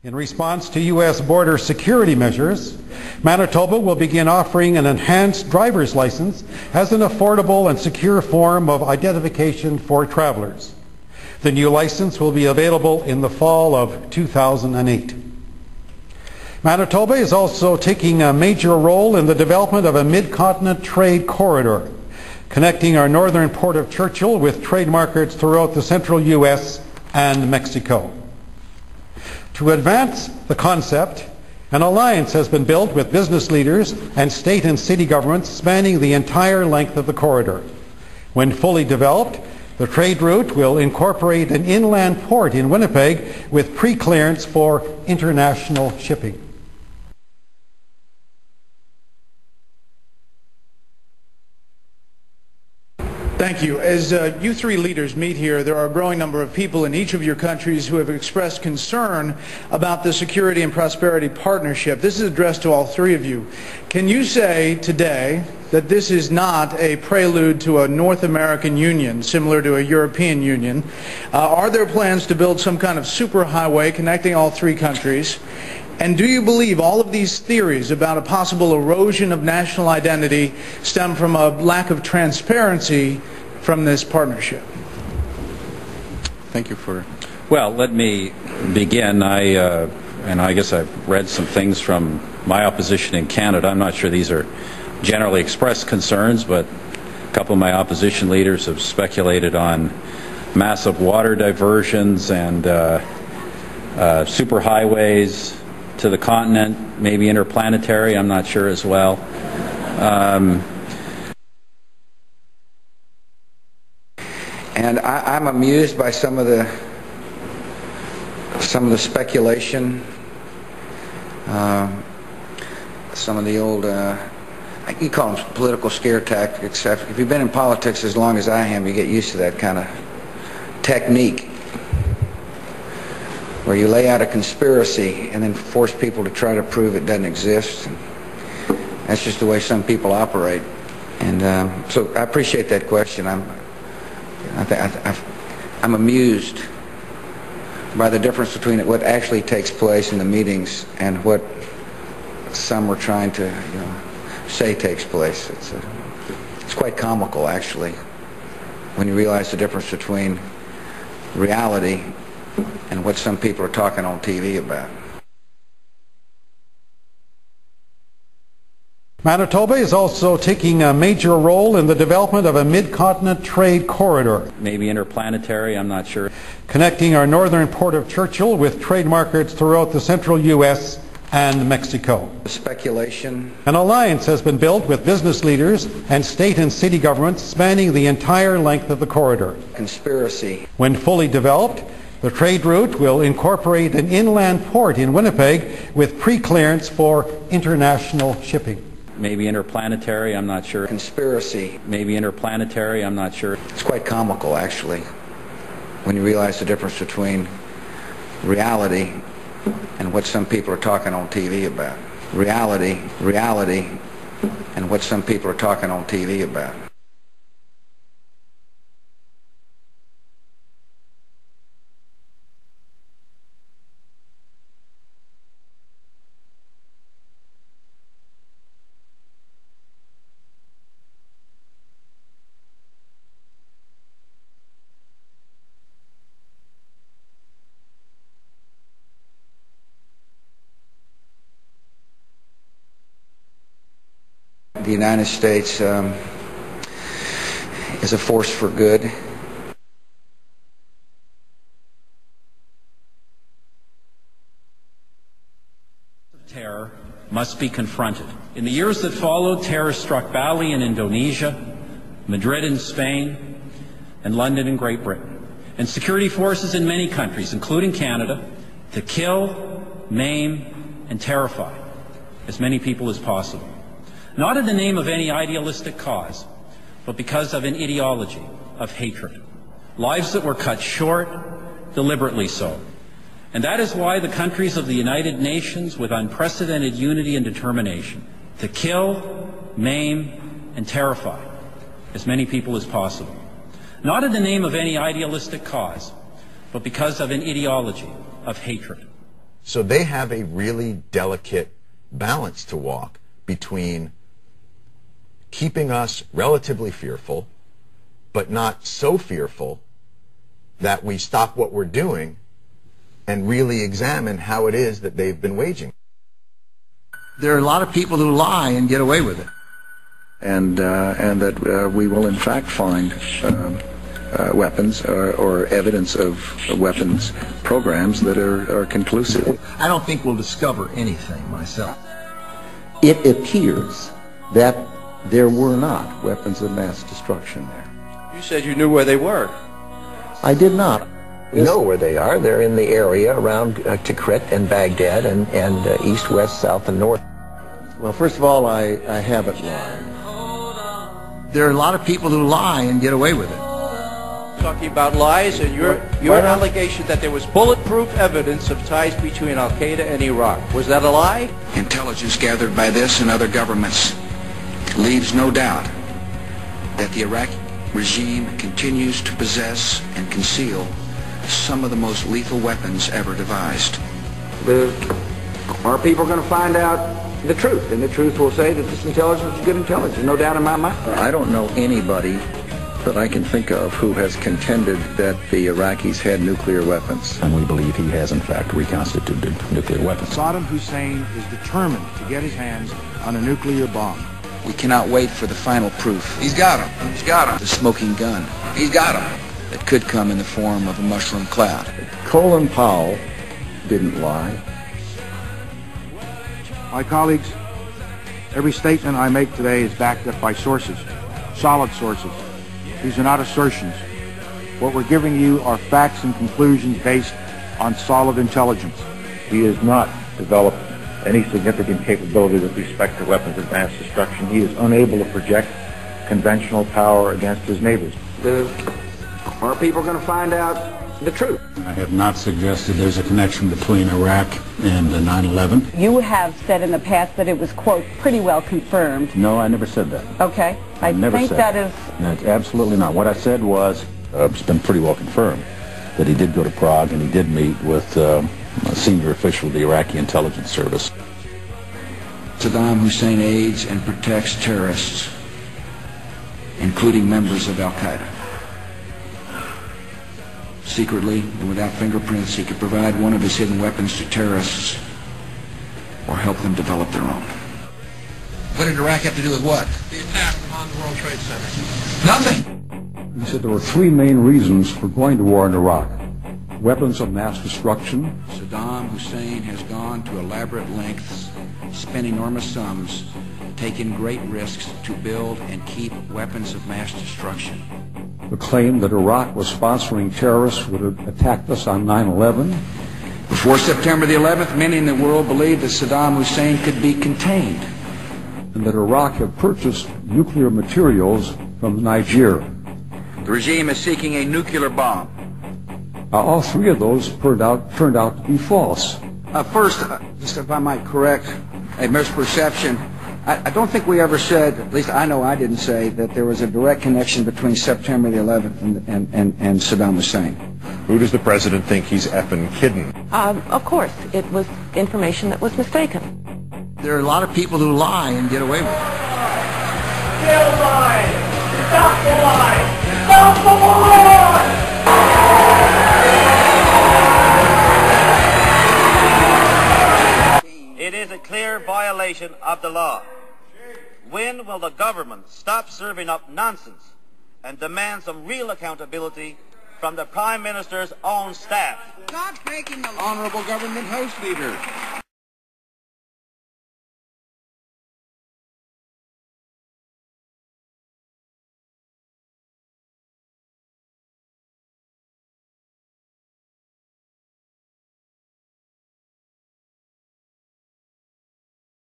In response to U.S. border security measures, Manitoba will begin offering an enhanced driver's license as an affordable and secure form of identification for travelers. The new license will be available in the fall of 2008. Manitoba is also taking a major role in the development of a mid-continent trade corridor, connecting our northern port of Churchill with trade markets throughout the central U.S. and Mexico. To advance the concept, an alliance has been built with business leaders and state and city governments spanning the entire length of the corridor. When fully developed, the trade route will incorporate an inland port in Winnipeg with pre-clearance for international shipping. Thank you. As you three leaders meet here, there are a growing number of people in each of your countries who have expressed concern about the Security and Prosperity Partnership. This is addressed to all three of you. Can you say today that this is not a prelude to a North American Union, similar to a European Union? Are there plans to build some kind of superhighway connecting all three countries? And do you believe all of these theories about a possible erosion of national identity stem from a lack of transparency from this partnership? Thank you for... Well, let me begin. And I guess I've read some things from my opposition in Canada. I'm not sure these are generally expressed concerns, but a couple of my opposition leaders have speculated on massive water diversions and superhighways to the continent, maybe interplanetary, I'm not sure as well. And I'm amused by some of the speculation, some of the old, you call them political scare tactics. If you've been in politics as long as I am, you get used to that kind of technique, where you lay out a conspiracy and then force people to try to prove it doesn't exist. And that's just the way some people operate. And so I appreciate that question. I'm amused by the difference between what actually takes place in the meetings and what some were trying to, say takes place. It's quite comical, actually, when you realize the difference between reality and what some people are talking on TV about. Manitoba is also taking a major role in the development of a mid-continent trade corridor. Maybe interplanetary, I'm not sure. Connecting our northern port of Churchill with trade markets throughout the central U.S. and Mexico. Speculation. An alliance has been built with business leaders and state and city governments spanning the entire length of the corridor. Conspiracy. When fully developed, the trade route will incorporate an inland port in Winnipeg with pre-clearance for international shipping. Maybe interplanetary, I'm not sure. Conspiracy. Maybe interplanetary, I'm not sure. It's quite comical, actually, when you realize the difference between reality and what some people are talking on TV about. Reality, and what some people are talking on TV about. The United States is a force for good. Terror must be confronted. In the years that followed, terror struck Bali in Indonesia, Madrid in Spain, and London in Great Britain, and security forces in many countries, including Canada, to kill, maim, and terrify as many people as possible. Not in the name of any idealistic cause, but because of an ideology of hatred. Lives that were cut short, deliberately so. And that is why the countries of the United Nations, with unprecedented unity and determination, to kill, maim, and terrify as many people as possible. Not in the name of any idealistic cause, but because of an ideology of hatred. So they have a really delicate balance to walk between keeping us relatively fearful, but not so fearful that we stop what we're doing and really examine how it is that they've been waging. There are a lot of people who lie and get away with it. And that we will in fact find weapons or evidence of weapons programs that are conclusive. I don't think we'll discover anything myself. It appears that there were not weapons of mass destruction there. You said you knew where they were. I did not. We know where they are. They're in the area around Tikrit and Baghdad and east, west, south, and north. Well, first of all, I haven't lied. There are a lot of people who lie and get away with it. Talking about lies and your allegation that there was bulletproof evidence of ties between Al-Qaeda and Iraq. Was that a lie? Intelligence gathered by this and other governments leaves no doubt that the Iraqi regime continues to possess and conceal some of the most lethal weapons ever devised. Our people are going to find out the truth, and the truth will say that this intelligence is good intelligence. No doubt in my mind. I don't know anybody that I can think of who has contended that the Iraqis had nuclear weapons. And we believe he has, in fact, reconstituted nuclear weapons. Saddam Hussein is determined to get his hands on a nuclear bomb. We cannot wait for the final proof. He's got him. He's got him. The smoking gun. He's got him. It could come in the form of a mushroom cloud. Colin Powell didn't lie. My colleagues, every statement I make today is backed up by sources, solid sources. These are not assertions. What we're giving you are facts and conclusions based on solid intelligence. He has not developed any significant capability with respect to weapons of mass destruction. He is unable to project conventional power against his neighbors. Our people are going to find out the truth. I have not suggested there's a connection between Iraq and 9/11. You have said in the past that it was, quote, pretty well confirmed. No, I never said that. Okay. I never think said that is... That's absolutely not. What I said was, it's been pretty well confirmed that he did go to Prague and he did meet with a senior official of the Iraqi intelligence service. Saddam Hussein aids and protects terrorists, including members of Al-Qaeda. Secretly and without fingerprints, he could provide one of his hidden weapons to terrorists or help them develop their own. What did Iraq have to do with what? The attack on the World Trade Center. Nothing! He said there were three main reasons for going to war in Iraq. Weapons of mass destruction. Saddam Hussein has gone to elaborate lengths, spent enormous sums, taken great risks to build and keep weapons of mass destruction. The claim that Iraq was sponsoring terrorists who had attacked us on 9/11. Before September the 11th, many in the world believed that Saddam Hussein could be contained. And that Iraq had purchased nuclear materials from Niger. The regime is seeking a nuclear bomb. All three of those turned out to be false. First, just if I might correct a misperception, I don't think we ever said, at least I know I didn't say, that there was a direct connection between September the 11th and Saddam Hussein. Who does the president think he's effing kidding? Of course, it was information that was mistaken. There are a lot of people who lie and get away with it. Still lie! Stop the lie! Stop the lie! It is a clear violation of the law. When will the government stop serving up nonsense and demand some real accountability from the Prime Minister's own staff? Stop breaking the law. Honorable Government House Leader.